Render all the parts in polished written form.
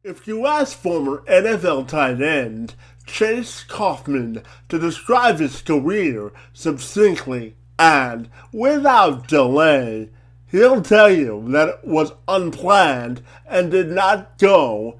If you ask former NFL tight end Chase Coffman to describe his career succinctly and without delay, he'll tell you that it was unplanned and did not go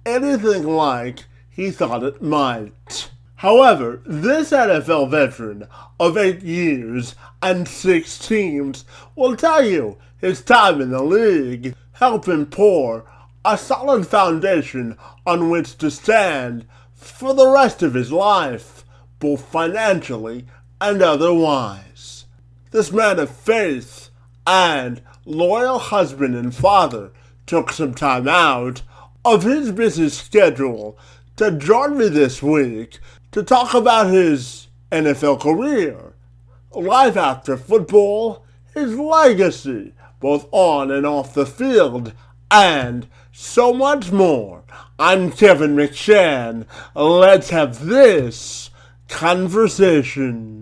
anything like he thought it might. However, this NFL veteran of 8 years and 6 teams will tell you his time in the league helped him pour a solid foundation on which to stand for the rest of his life, both financially and otherwise. This man of faith and loyal husband and father took some time out of his busy schedule to join me this week to talk about his NFL career, life after football, his legacy, both on and off the field, and so much more. I'm Kevin McShann. Let's have this conversation.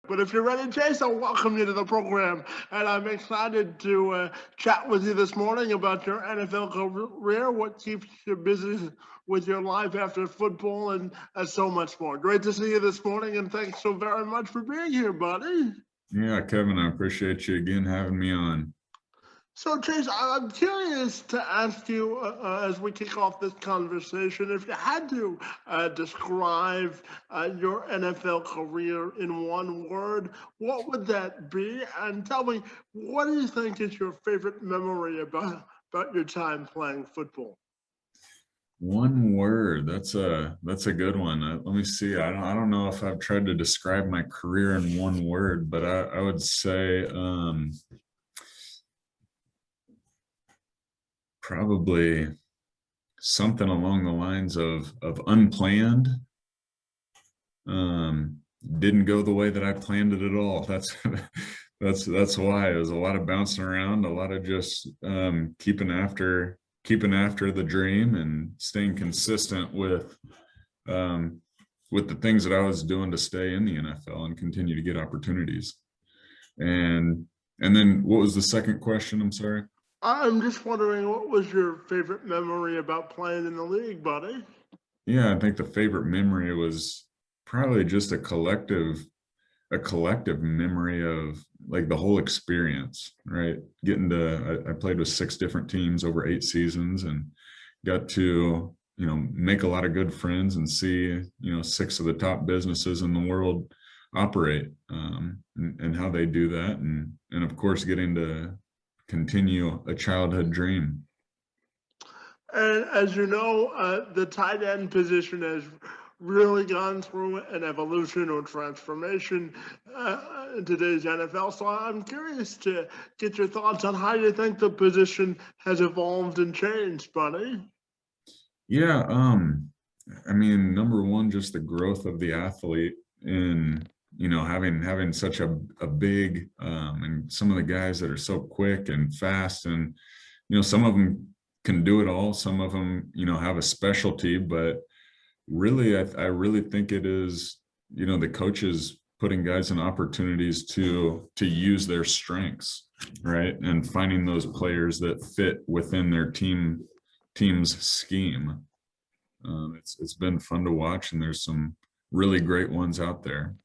But if you're ready, Chase, I'll welcome you to the program. And I'm excited to chat with you this morning about your NFL career, what keeps you busy with your life after football, and so much more. Great to see you this morning, and thanks so very much for being here, buddy. Yeah, Kevin, I appreciate you again having me on. So, Chase, I'm curious to ask you as we kick off this conversation, if you had to describe your NFL career in one word, what would that be? And tell me, what do you think is your favorite memory about your time playing football? One word. That's a good one. Let me see. I don't know if I've tried to describe my career in one word, but I would say probably something along the lines of unplanned. Didn't go the way that I planned it at all. That's that's why it was a lot of bouncing around, a lot of just keeping after the dream and staying consistent with the things that I was doing to stay in the NFL and continue to get opportunities. And and then what was the second question? I'm sorry. I'm just wondering, what was your favorite memory about playing in the league, buddy? Yeah, I think the favorite memory was probably just a collective memory of like the whole experience, right? I played with six different teams over 8 seasons and got to, make a lot of good friends and see, six of the top businesses in the world operate, and how they do that. And of course, getting to continue a childhood dream. And as you know, the tight end position has really gone through an evolution or transformation in today's NFL. So I'm curious to get your thoughts on how you think the position has evolved and changed, buddy. Yeah, I mean, number one, just the growth of the athlete in, having such a big, and some of the guys that are so quick and fast, and some of them can do it all. Some of them, have a specialty, but really, I really think it is, the coaches putting guys in opportunities to use their strengths, right, and finding those players that fit within their team's scheme. It's been fun to watch, and there's some really great ones out there.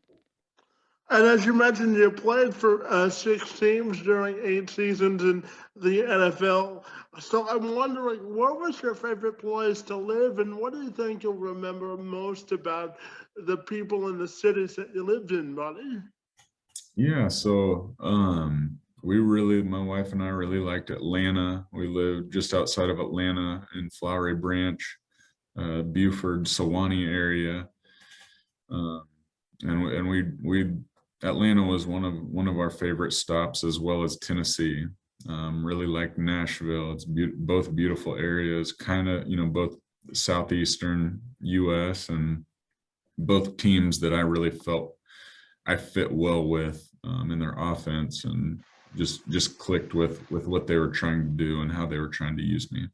And as you mentioned, you played for six teams during 8 seasons in the NFL. So I'm wondering, what was your favorite place to live, and what do you think you'll remember most about the people in the cities that you lived in, buddy? Yeah, so my wife and I really liked Atlanta. We lived just outside of Atlanta in Flowery Branch, Buford, Sewanee area. Um, and we Atlanta was one of our favorite stops, as well as Tennessee. Really like Nashville. It's both beautiful areas, kind of, both southeastern U.S. and both teams that I really felt I fit well with in their offense, and just clicked with what they were trying to do and how they were trying to use me.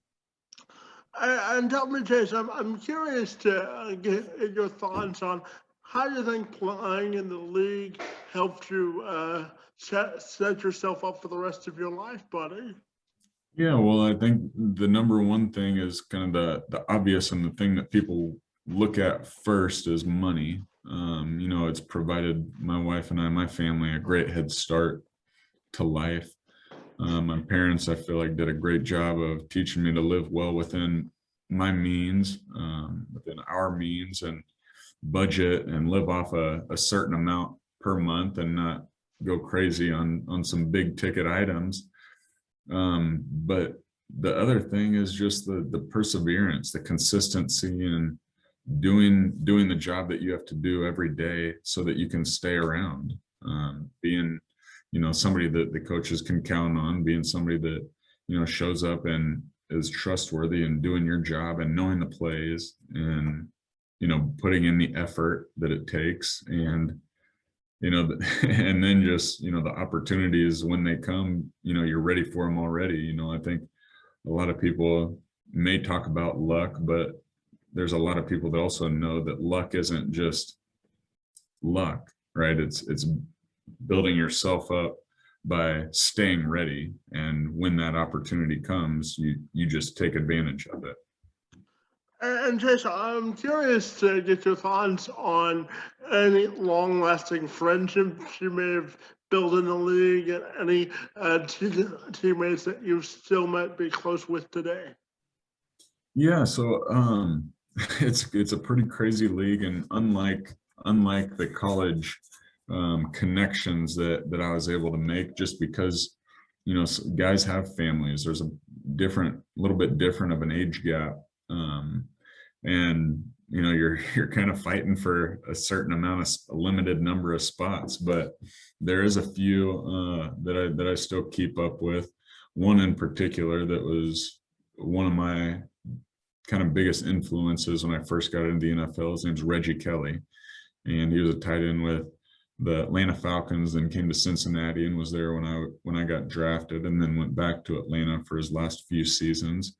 And tell me, Jason, I'm curious to get your thoughts on how you think playing in the league helped you set yourself up for the rest of your life, buddy. Yeah, well, I think the number one thing is kind of the obvious, and the thing that people look at first is money. It's provided my wife and I, my family, a great head start to life. My parents, I feel like, did a great job of teaching me to live well within my means, within our means, and budget and live off a certain amount per month and not go crazy on some big ticket items. But the other thing is just the perseverance, the consistency, and doing the job that you have to do every day so that you can stay around. Being, somebody that the coaches can count on, being somebody that, shows up and is trustworthy and doing your job and knowing the plays and, putting in the effort that it takes. And and then just, the opportunities when they come, you're ready for them already. I think a lot of people may talk about luck, but there's a lot of people that also know that luck isn't just luck, right? It's building yourself up by staying ready, and when that opportunity comes, you just take advantage of it. And Jason, I'm curious to get your thoughts on any long-lasting friendships you may have built in the league, and any teammates that you still might be close with today. Yeah, so it's a pretty crazy league, and unlike the college connections that I was able to make, just because guys have families. There's a little bit different of an age gap, and you're kind of fighting for a certain amount of a limited number of spots. But there is a few that I still keep up with. One in particular that was one of my kind of biggest influences when I first got into the NFL. His name's Reggie Kelly, and he was a tight end with the Atlanta Falcons, then came to Cincinnati and was there when I got drafted, and then went back to Atlanta for his last few seasons.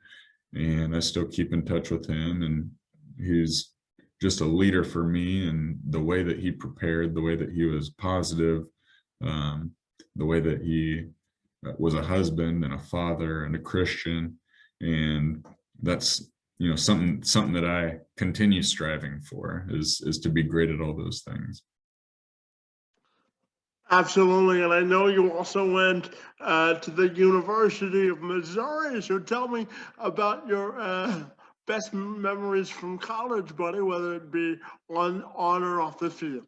And I still keep in touch with him, and he's just a leader for me. And the way that he prepared, the way that he was positive, the way that he was a husband and a father and a Christian, and that's something that I continue striving for is to be great at all those things. Absolutely, and I know you also went to the University of Missouri. So tell me about your best memories from college, buddy, whether it be on or off the field.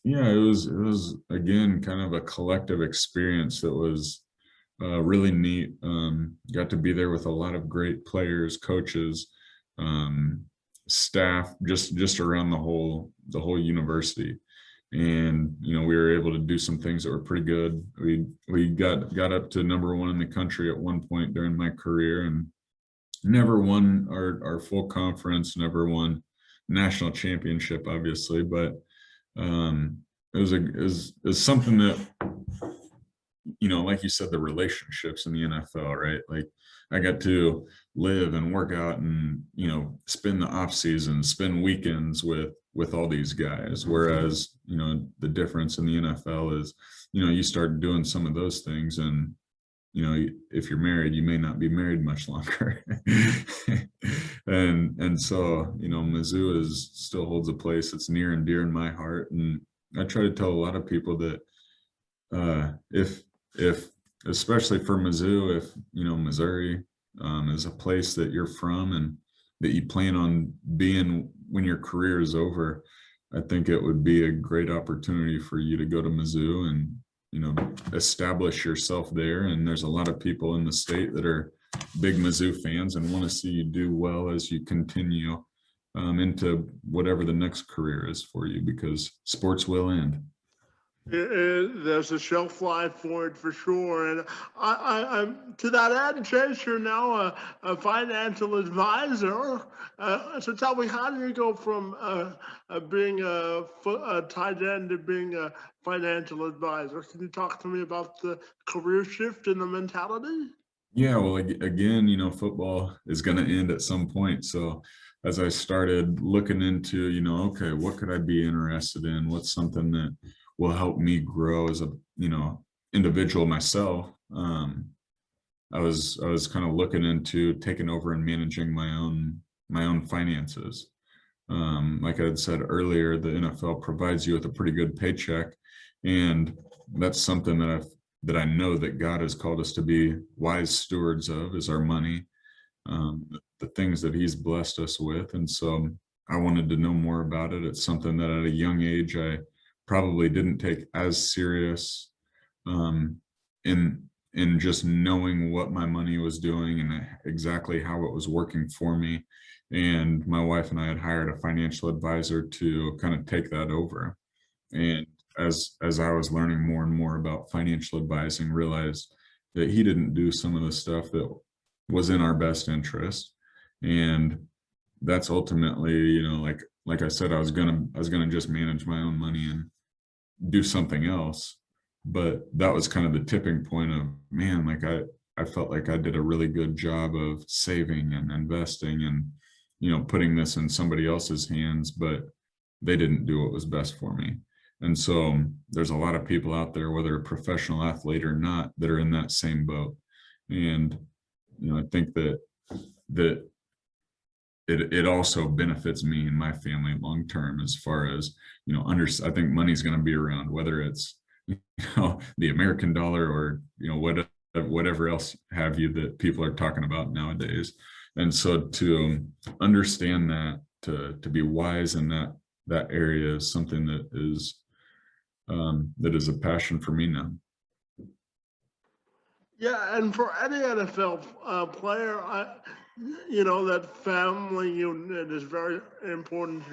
Yeah, it was again kind of a collective experience that was really neat. Got to be there with a lot of great players, coaches, staff, just around the whole university. And we were able to do some things that were pretty good. We got up to number one in the country at one point during my career, and never won our full conference, never won national championship, obviously, but it was something that, like you said, the relationships in the NFL, right? Like I got to live and work out and, spend the off season, spend weekends with all these guys. Whereas, the difference in the NFL is, you start doing some of those things, and, if you're married, you may not be married much longer. and so, Mizzou still holds a place that's near and dear in my heart. And I try to tell a lot of people that if especially for Mizzou, if Missouri is a place that you're from and that you plan on being when your career is over, I think it would be a great opportunity for you to go to Mizzou and establish yourself there. And there's a lot of people in the state that are big Mizzou fans and want to see you do well as you continue into whatever the next career is for you, because sports will end. There's a shelf life for it for sure, and I'm to that end, Chase. You're now a financial advisor. So tell me, how do you go from being a tight end to being a financial advisor? Can you talk to me about the career shift in the mentality? Yeah, well, again, football is going to end at some point. So as I started looking into, okay, what could I be interested in? What's something that will help me grow as a, individual myself? I was kind of looking into taking over and managing my own finances. Like I had said earlier, the NFL provides you with a pretty good paycheck, and that's something that I know that God has called us to be wise stewards of, is our money, the things that He's blessed us with. And so I wanted to know more about it. It's something that at a young age I probably didn't take as serious, um, in just knowing what my money was doing and exactly how it was working for me. And my wife and I had hired a financial advisor to kind of take that over. And as I was learning more and more about financial advising, realized that he didn't do some of the stuff that was in our best interest. And that's ultimately, like I said, I was gonna just manage my own money and do something else. But that was kind of the tipping point of, man, like I felt like I did a really good job of saving and investing and, putting this in somebody else's hands, but they didn't do what was best for me. And so there's a lot of people out there, whether a professional athlete or not, that are in that same boat. And, I think that it also benefits me and my family long term, as far as, I think money's going to be around, whether it's, the American dollar, or, whatever else have you that people are talking about nowadays. And so to understand that, to be wise in that area, is something that is a passion for me now. Yeah, and for any NFL player, that family unit is very important.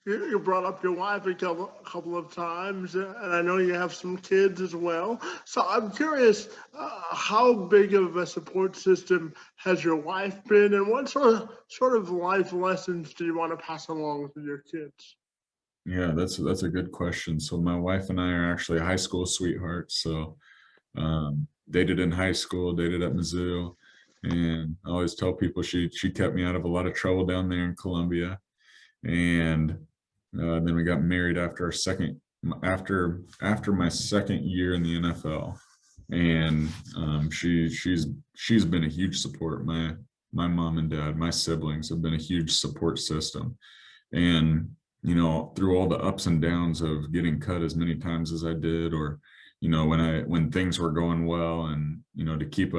You brought up your wife a couple of times, and I know you have some kids as well. So I'm curious, how big of a support system has your wife been, and what sort of life lessons do you want to pass along to your kids? Yeah, that's a good question. So my wife and I are actually high school sweethearts. So, dated in high school, dated at Mizzou, and I always tell people she kept me out of a lot of trouble down there in Columbia. And then we got married after my second year in the NFL. And she's been a huge support. My mom and dad, my siblings have been a huge support system. And, through all the ups and downs of getting cut as many times as I did, or, when things were going well, and, to keep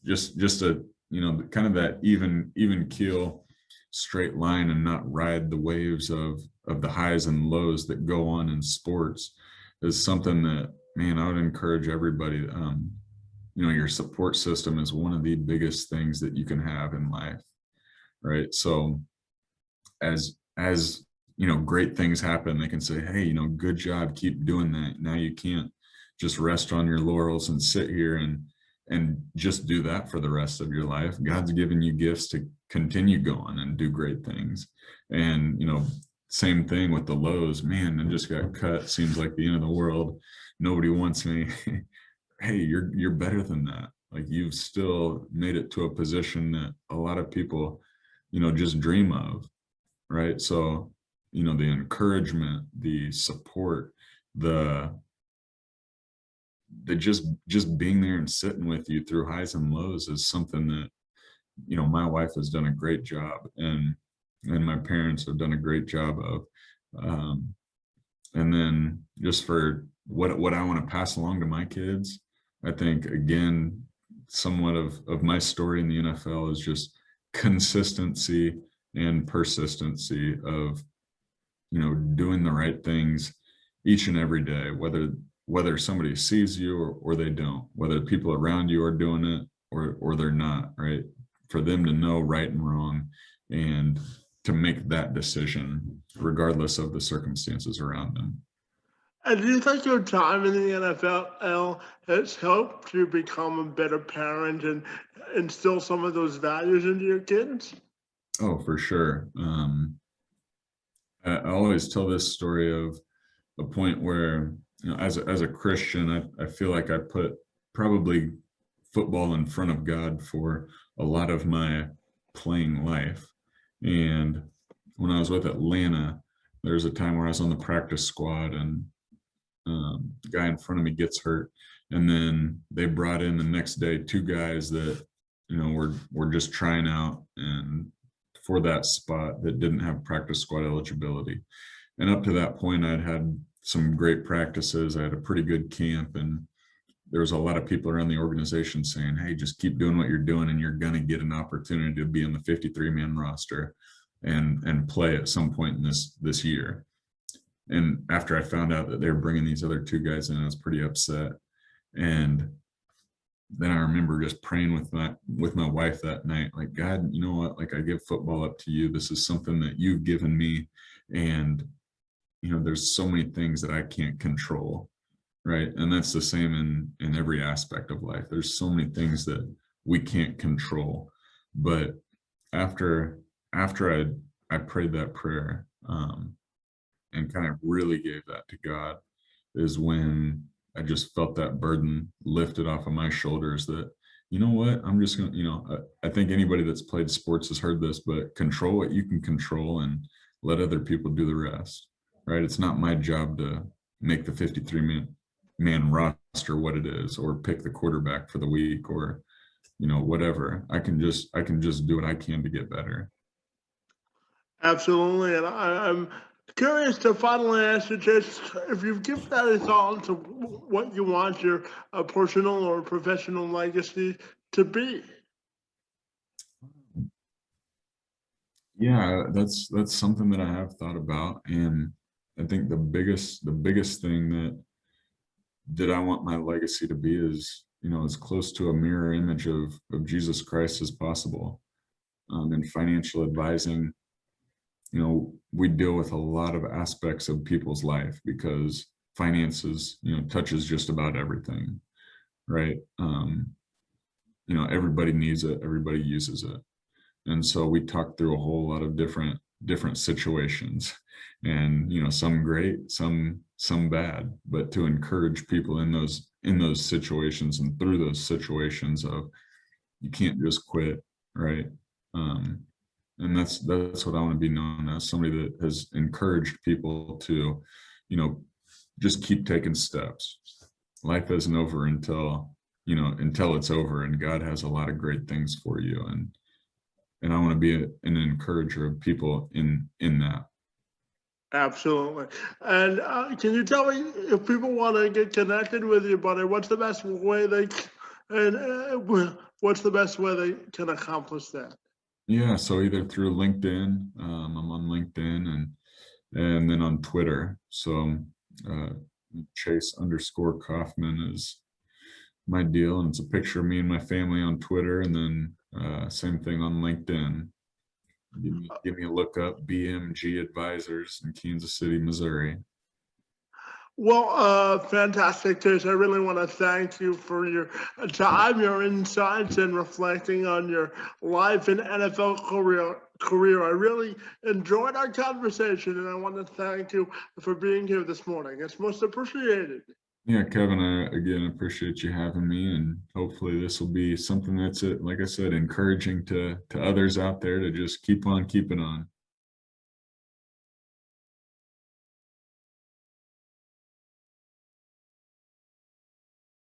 just a, kind of that even keel, straight line, and not ride the waves of the highs and lows that go on in sports, is something that, man, I would encourage everybody. Your support system is one of the biggest things that you can have in life, right? So as great things happen, they can say, hey, good job, keep doing that. Now you can't just rest on your laurels and sit here and just do that for the rest of your life. God's given you gifts to continue going and do great things. And, same thing with the lows. Man, I just got cut, seems like the end of the world, nobody wants me. Hey, you're better than that. Like, you've still made it to a position that a lot of people, just dream of, right? So, the encouragement, the support, the just being there and sitting with you through highs and lows, is something that, my wife has done a great job, and my parents have done a great job of. um, and then, just for what I want to pass along to my kids, I think, again, somewhat of my story in the NFL is just consistency and persistency of, doing the right things each and every day, whether somebody sees you, or they don't, whether people around you are doing it, or they're not, right? For them to know right and wrong, and to make that decision regardless of the circumstances around them. And do you think your time in the NFL has helped you become a better parent and instill some of those values into your kids? Oh, for sure. I always tell this story of a point where, as a Christian, I feel like I put probably football in front of God for a lot of my playing life. And when I was with Atlanta, there was a time where I was on the practice squad, and the guy in front of me gets hurt, and then they brought in the next day two guys that were just trying out and for that spot that didn't have practice squad eligibility. And up to that point, I'd had some great practices. I had a pretty good camp, and there was a lot of people around the organization saying, "Hey, just keep doing what you're doing, and you're going to get an opportunity to be in the 53-man roster and play at some point in this year." And after I found out that they were bringing these other two guys in, I was pretty upset. And then I remember just praying with my wife that night, like, "God, you know what? Like, I give football up to you. This is something that you've given me, and there's so many things that I can't control." Right. And that's the same in every aspect of life. There's so many things that we can't control. But after I prayed that prayer, and kind of really gave that to God, is when I just felt that burden lifted off of my shoulders that, you know what, I'm just going to, I think anybody that's played sports has heard this, but control what you can control and let other people do the rest. Right. It's not my job to make the 53-man roster what it is, or pick the quarterback for the week, or whatever. I can just do what I can to get better. Absolutely. And I'm curious to finally ask you just if you've given any thought to what you want your personal or professional legacy to be. Yeah, that's something that I have thought about. And I think the biggest thing that I want my legacy to be is, as close to a mirror image of Jesus Christ as possible. In financial advising, we deal with a lot of aspects of people's life because finances, touches just about everything, right? Everybody needs it, everybody uses it. And so we talked through a whole lot of different situations, and some great, some bad, but to encourage people in those situations and through those situations of, you can't just quit, right? um and that's what I want to be known as, somebody that has encouraged people to, you know just keep taking steps. Life isn't over until it's over, and God has a lot of great things for you. And I want to be an encourager of people in that. Absolutely. And can you tell me if people want to get connected with you, buddy, what's the best way and what's the best way they can accomplish that? Yeah, so either through LinkedIn, I'm on LinkedIn, and then on Twitter. So uh, Chase_Coffman is my deal, and it's a picture of me and my family on Twitter, and then same thing on LinkedIn. Give me a look up, BMG Advisors in Kansas City, Missouri. Well, fantastic, Tish. I really want to thank you for your time, your insights, and reflecting on your life and NFL career. I really enjoyed our conversation, and I want to thank you for being here this morning. It's most appreciated. Yeah, Kevin, I again appreciate you having me, and hopefully this will be something that's, like I said, encouraging to others out there to just keep on keeping on.